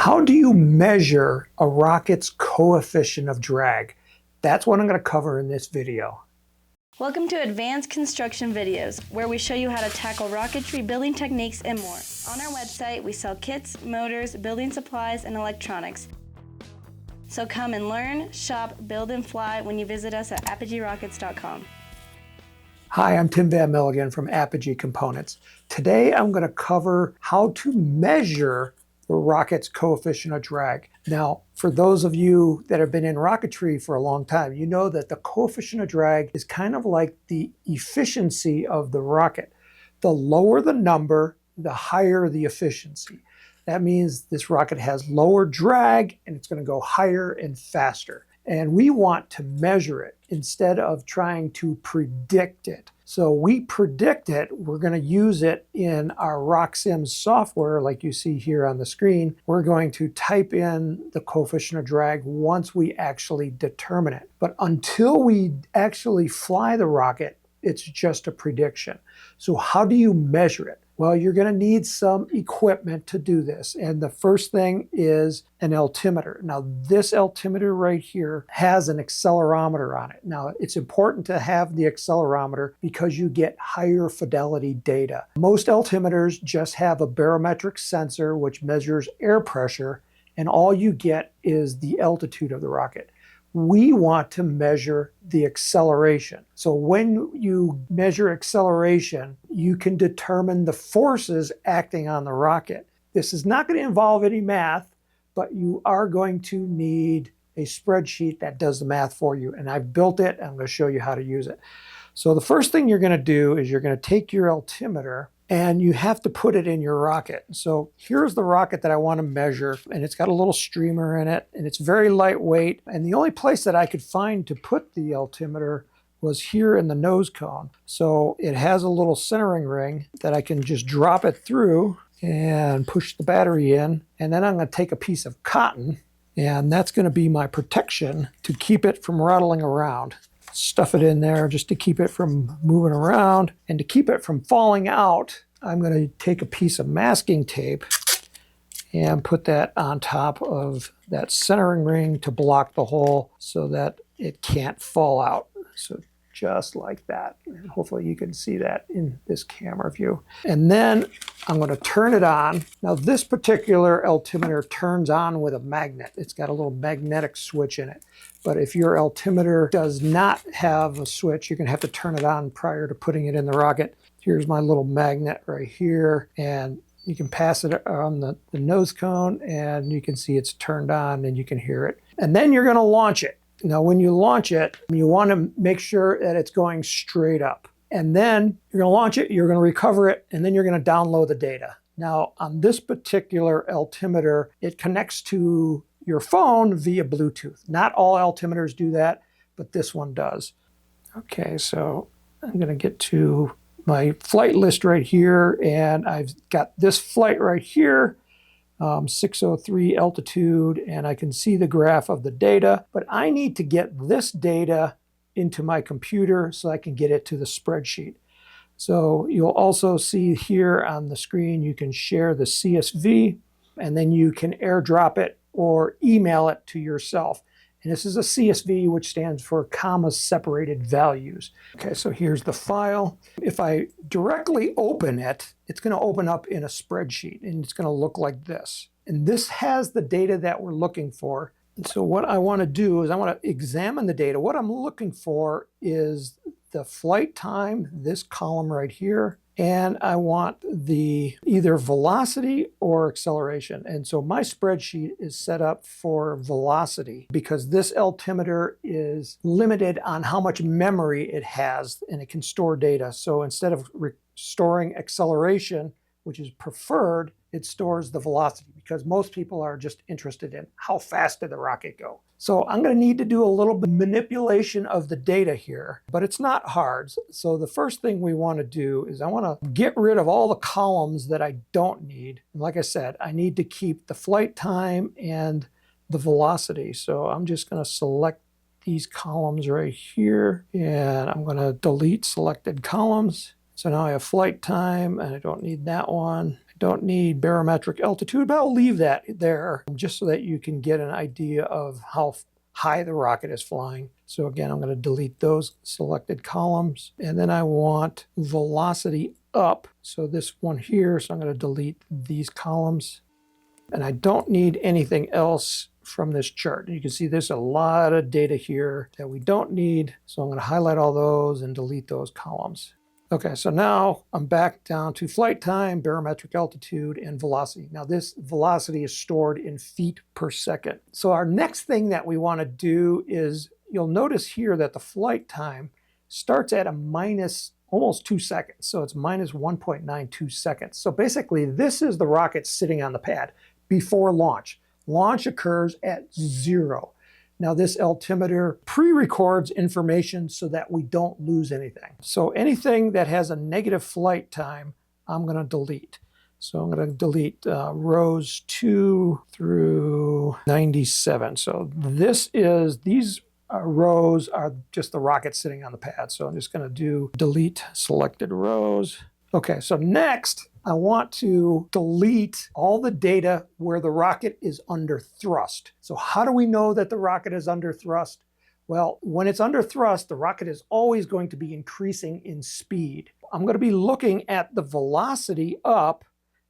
How do you measure a rocket's coefficient of drag? That's what I'm going to cover in this video. Welcome to Advanced Construction Videos, where we show you how to tackle rocketry, building techniques, and more. On our website, we sell kits, motors, building supplies, and electronics. So come and learn, shop, build, and fly when you visit us at apogeerockets.com. Hi, I'm Tim Van Milligan from Apogee Components. Today I'm going to cover how to measure the rocket's coefficient of drag. Now, for those of you that have been in rocketry for a long time, you know that the coefficient of drag is kind of like the efficiency of the rocket. The lower the number, the higher the efficiency. That means this rocket has lower drag and it's going to go higher and faster. And we want to measure it instead of trying to predict it. So we predict it. We're going to use it in our RockSims software like you see here on the screen. We're going to type in the coefficient of drag once we actually determine it. But until we actually fly the rocket, it's just a prediction. So how do you measure it? Well, you're going to need some equipment to do this. And the first thing is an altimeter. Now, this altimeter right here has an accelerometer on it. Now, it's important to have the accelerometer because you get higher fidelity data. Most altimeters just have a barometric sensor which measures air pressure, and all you get is the altitude of the rocket. We want to measure the acceleration. So when you measure acceleration, you can determine the forces acting on the rocket. This is not going to involve any math, but you are going to need a spreadsheet that does the math for you. And I've built it, and I'm going to show you how to use it. So the first thing you're going to do is you're going to take your altimeter and you have to put it in your rocket. So here's the rocket that I want to measure, and it's got a little streamer in it, and it's very lightweight. And the only place that I could find to put the altimeter was here in the nose cone. So it has a little centering ring that I can just drop it through and push the battery in. And then I'm going to take a piece of cotton, and that's going to be my protection to keep it from rattling around. Stuff it in there just to keep it from moving around, and to keep it from falling out, I'm going to take a piece of masking tape and put that on top of that centering ring to block the hole so that it can't fall out. So just like that. And hopefully you can see that in this camera view. And then I'm going to turn it on. Now this particular altimeter turns on with a magnet. It's got a little magnetic switch in it. But if your altimeter does not have a switch, you're going to have to turn it on prior to putting it in the rocket. Here's my little magnet right here, and you can pass it on the nose cone, and you can see it's turned on, and you can hear it. And then you're going to launch it. Now, when you launch it, you want to make sure that it's going straight up. And then you're going to launch it, you're going to recover it, and then you're going to download the data. Now, on this particular altimeter, it connects to your phone via Bluetooth. Not all altimeters do that, but this one does. Okay, so I'm going to get to my flight list right here, and I've got this flight right here, 603 altitude, and I can see the graph of the data, but I need to get this data into my computer so I can get it to the spreadsheet. So you'll also see here on the screen, you can share the CSV, and then you can airdrop it or email it to yourself. And this is a CSV, which stands for comma separated values. Okay, so here's the file. If I directly open it, it's going to open up in a spreadsheet, and it's going to look like this. And this has the data that we're looking for. And so what I want to do is I want to examine the data. What I'm looking for is the flight time, this column right here, and I want the either velocity or acceleration. And so my spreadsheet is set up for velocity because this altimeter is limited on how much memory it has, and it can store data. So instead of storing acceleration, which is preferred, it stores the velocity because most people are just interested in how fast did the rocket go. So I'm going to need to do a little bit of manipulation of the data here, but it's not hard. So the first thing we want to do is I want to get rid of all the columns that I don't need. And like I said, I need to keep the flight time and the velocity. So I'm just going to select these columns right here, and I'm going to delete selected columns. So now I have flight time, and I don't need that one. I don't need barometric altitude, but I'll leave that there just so that you can get an idea of how high the rocket is flying. So again, I'm going to delete those selected columns. And then I want velocity up. So this one here, so I'm going to delete these columns. And I don't need anything else from this chart. You can see there's a lot of data here that we don't need. So I'm going to highlight all those and delete those columns. Okay, so now I'm back down to flight time, barometric altitude, and velocity. Now this velocity is stored in feet per second. So our next thing that we want to do is, you'll notice here that the flight time starts at a minus almost 2 seconds. So it's minus 1.92 seconds. So basically this is the rocket sitting on the pad before launch. Launch occurs at 0. Now this altimeter pre-records information so that we don't lose anything. So anything that has a negative flight time, I'm going to delete. So I'm going to delete rows 2 through 97. So these rows are just the rocket sitting on the pad. So I'm just going to do delete selected rows. Okay, so next I want to delete all the data where the rocket is under thrust. So how do we know that the rocket is under thrust? Well, when it's under thrust, the rocket is always going to be increasing in speed. I'm going to be looking at the velocity up,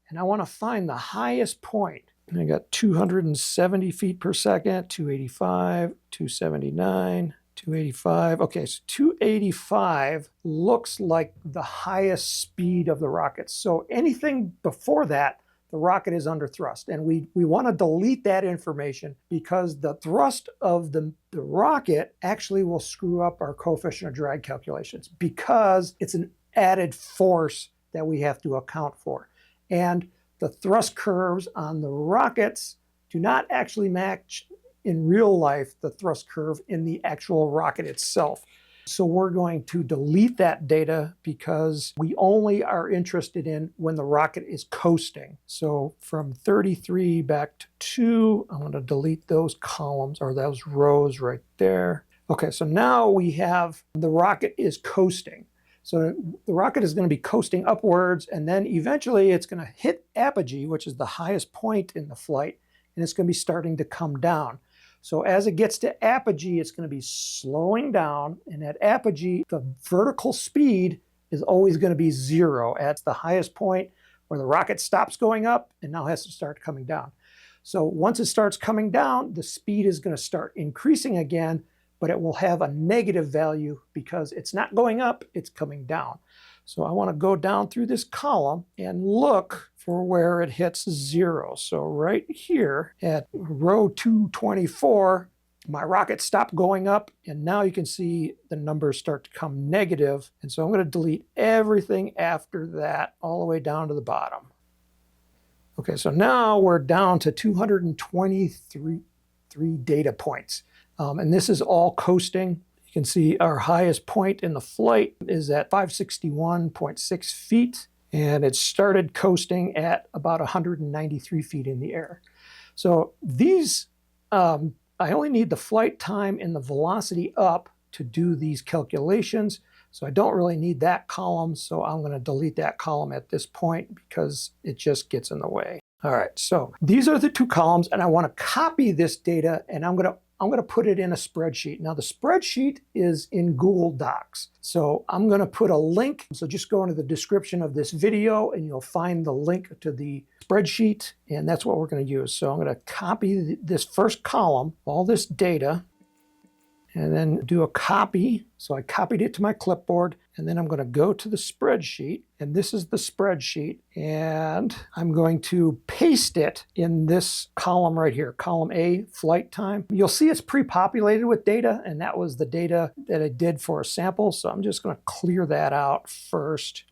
and I want to find the highest point. And I got 270 feet per second, 285, 279, 285. Okay, so 285 looks like the highest speed of the rocket. So anything before that, the rocket is under thrust. And we want to delete that information because the thrust of the rocket actually will screw up our coefficient of drag calculations because it's an added force that we have to account for. And the thrust curves on the rockets do not actually match in real life the thrust curve in the actual rocket itself. So we're going to delete that data because we only are interested in when the rocket is coasting. So from 33 back to 2, I'm going to delete those columns or those rows right there. Okay, so now we have the rocket is coasting. So the rocket is going to be coasting upwards, and then eventually it's going to hit apogee, which is the highest point in the flight, and it's going to be starting to come down. So as it gets to apogee, it's going to be slowing down, and at apogee, the vertical speed is always going to be 0 at the highest point where the rocket stops going up and now has to start coming down. So once it starts coming down, the speed is going to start increasing again, but it will have a negative value because it's not going up, it's coming down. So I want to go down through this column and look for where it hits 0. So right here at row 224, my rocket stopped going up, and now you can see the numbers start to come negative. And so I'm going to delete everything after that all the way down to the bottom. Okay, so now we're down to 223 data points. And this is all coasting. You can see our highest point in the flight is at 561.6 feet, and it started coasting at about 193 feet in the air. So these, I only need the flight time and the velocity up to do these calculations. So I don't really need that column, so I'm going to delete that column at this point because it just gets in the way. All right, so these are the two columns, and I want to copy this data, and I'm going to put it in a spreadsheet. Now the spreadsheet is in Google Docs. So I'm going to put a link. So just go into the description of this video and you'll find the link to the spreadsheet, and that's what we're going to use. So I'm going to copy this first column, all this data, and then do a copy. So I copied it to my clipboard, and then I'm going to go to the spreadsheet, and this is the spreadsheet, and I'm going to paste it in this column right here, column A, flight time. You'll see it's pre-populated with data, and that was the data that I did for a sample, so I'm just going to clear that out first.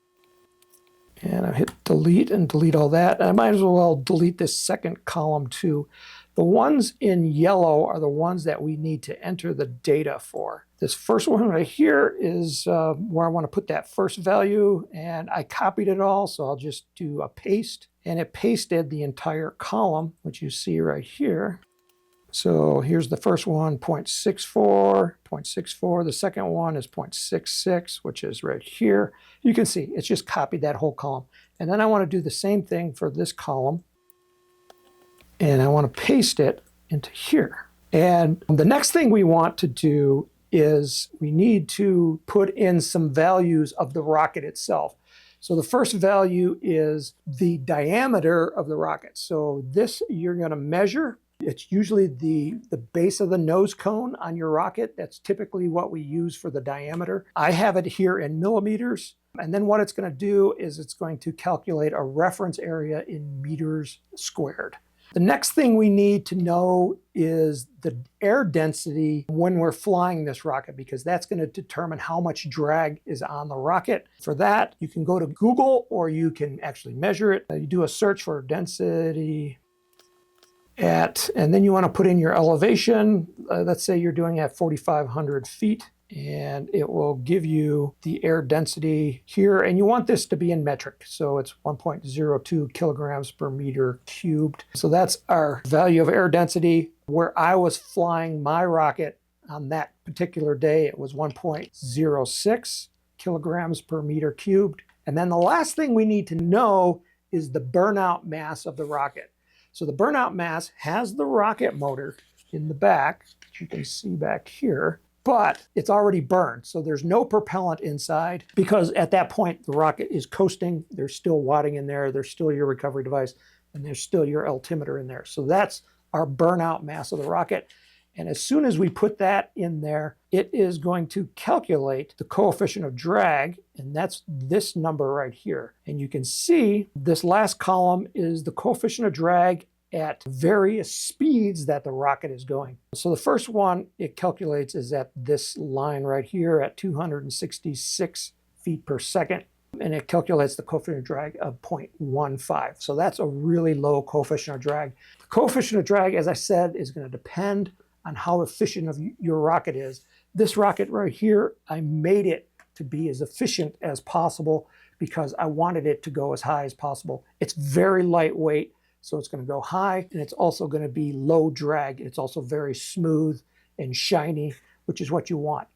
And I hit delete and delete all that. And I might as well delete this second column too. The ones in yellow are the ones that we need to enter the data for. This first one right here is where I want to put that first value, and I copied it all, so I'll just do a paste, and it pasted the entire column, which you see right here. So here's the first one, 0.64, 0.64. The second one is 0.66, which is right here. You can see it's just copied that whole column. And then I want to do the same thing for this column. And I want to paste it into here. And the next thing we want to do is we need to put in some values of the rocket itself. So the first value is the diameter of the rocket. So this you're going to measure. It's usually the base of the nose cone on your rocket. That's typically what we use for the diameter. I have it here in millimeters. And then what it's going to do is it's going to calculate a reference area in meters squared. The next thing we need to know is the air density when we're flying this rocket, because that's going to determine how much drag is on the rocket. For that, you can go to Google or you can actually measure it. You do a search for density and then you want to put in your elevation. Let's say you're doing it at 4,500 feet. And it will give you the air density here. And you want this to be in metric. So it's 1.02 kilograms per meter cubed. So that's our value of air density. Where I was flying my rocket on that particular day, it was 1.06 kilograms per meter cubed. And then the last thing we need to know is the burnout mass of the rocket. So the burnout mass has the rocket motor in the back, which you can see back here. But it's already burned, so there's no propellant inside, because at that point the rocket is coasting. There's still wadding in there, there's still your recovery device, and there's still your altimeter in there. So that's our burnout mass of the rocket. And as soon as we put that in there, it is going to calculate the coefficient of drag, and that's this number right here. And you can see this last column is the coefficient of drag at various speeds that the rocket is going. So the first one it calculates is at this line right here at 266 feet per second. And it calculates the coefficient of drag of 0.15. So that's a really low coefficient of drag. The coefficient of drag, as I said, is going to depend on how efficient of your rocket is. This rocket right here, I made it to be as efficient as possible because I wanted it to go as high as possible. It's very lightweight, so it's going to go high, and it's also going to be low drag. It's also very smooth and shiny, which is what you want.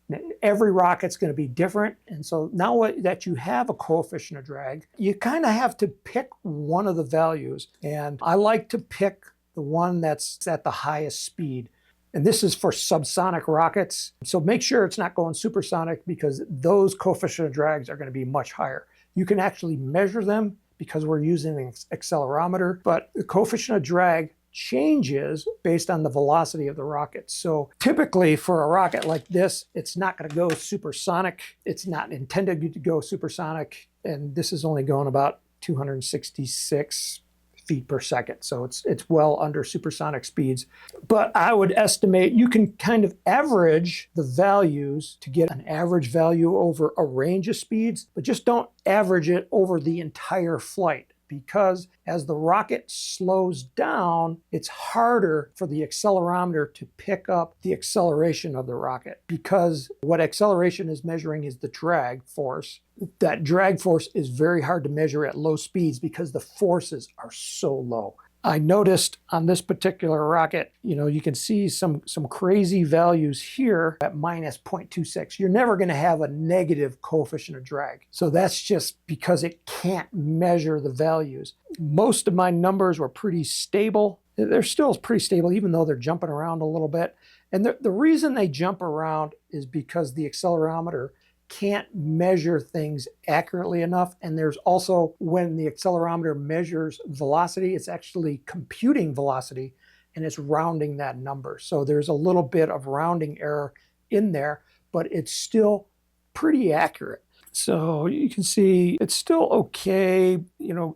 Every rocket's going to be different, and so now that you have a coefficient of drag, you kind of have to pick one of the values, and I like to pick the one that's at the highest speed. And this is for subsonic rockets, so make sure it's not going supersonic because those coefficient of drags are going to be much higher. You can actually measure them because we're using an accelerometer, but the coefficient of drag changes based on the velocity of the rocket. So typically for a rocket like this, it's not going to go supersonic. It's not intended to go supersonic, and this is only going about 266 feet per second. So it's well under supersonic speeds. But I would estimate you can kind of average the values to get an average value over a range of speeds, but just don't average it over the entire flight, because as the rocket slows down, it's harder for the accelerometer to pick up the acceleration of the rocket, because what acceleration is measuring is the drag force. That drag force is very hard to measure at low speeds because the forces are so low. I noticed on this particular rocket, you can see some crazy values here at minus 0.26. You're never going to have a negative coefficient of drag. So that's just because it can't measure the values. Most of my numbers were pretty stable. They're still pretty stable, even though they're jumping around a little bit. And the reason they jump around is because the accelerometer can't measure things accurately enough. And there's also, when the accelerometer measures velocity, it's actually computing velocity and it's rounding that number. So there's a little bit of rounding error in there, but it's still pretty accurate. So you can see it's still okay,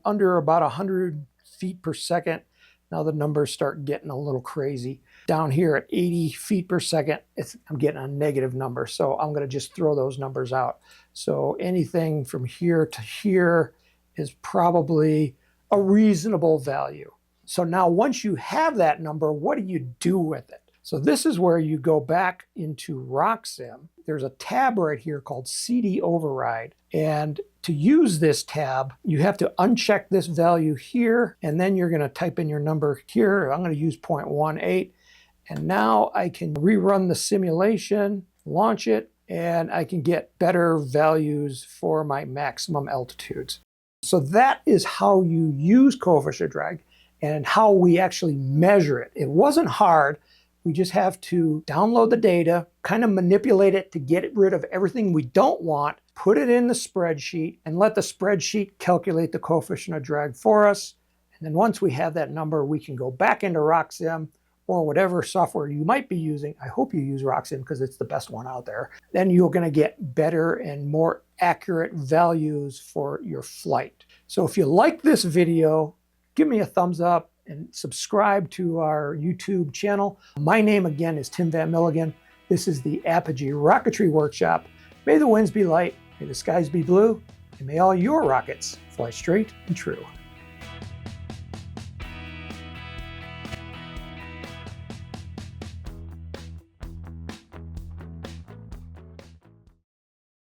under about 100 feet per second. Now the numbers start getting a little crazy. Down here at 80 feet per second, I'm getting a negative number. So I'm going to just throw those numbers out. So anything from here to here is probably a reasonable value. So now once you have that number, what do you do with it? So this is where you go back into RockSim. There's a tab right here called CD Override. And to use this tab, you have to uncheck this value here, and then you're going to type in your number here. I'm going to use 0.18. And now I can rerun the simulation, launch it, and I can get better values for my maximum altitudes. So that is how you use coefficient of drag and how we actually measure it. It wasn't hard. We just have to download the data, kind of manipulate it to get rid of everything we don't want, put it in the spreadsheet, and let the spreadsheet calculate the coefficient of drag for us. And then once we have that number, we can go back into RockSim or whatever software you might be using. I hope you use RockSim because it's the best one out there. Then you're going to get better and more accurate values for your flight. So if you like this video, give me a thumbs up and subscribe to our YouTube channel. My name again is Tim Van Milligan. This is the Apogee Rocketry Workshop. May the winds be light, may the skies be blue, and may all your rockets fly straight and true.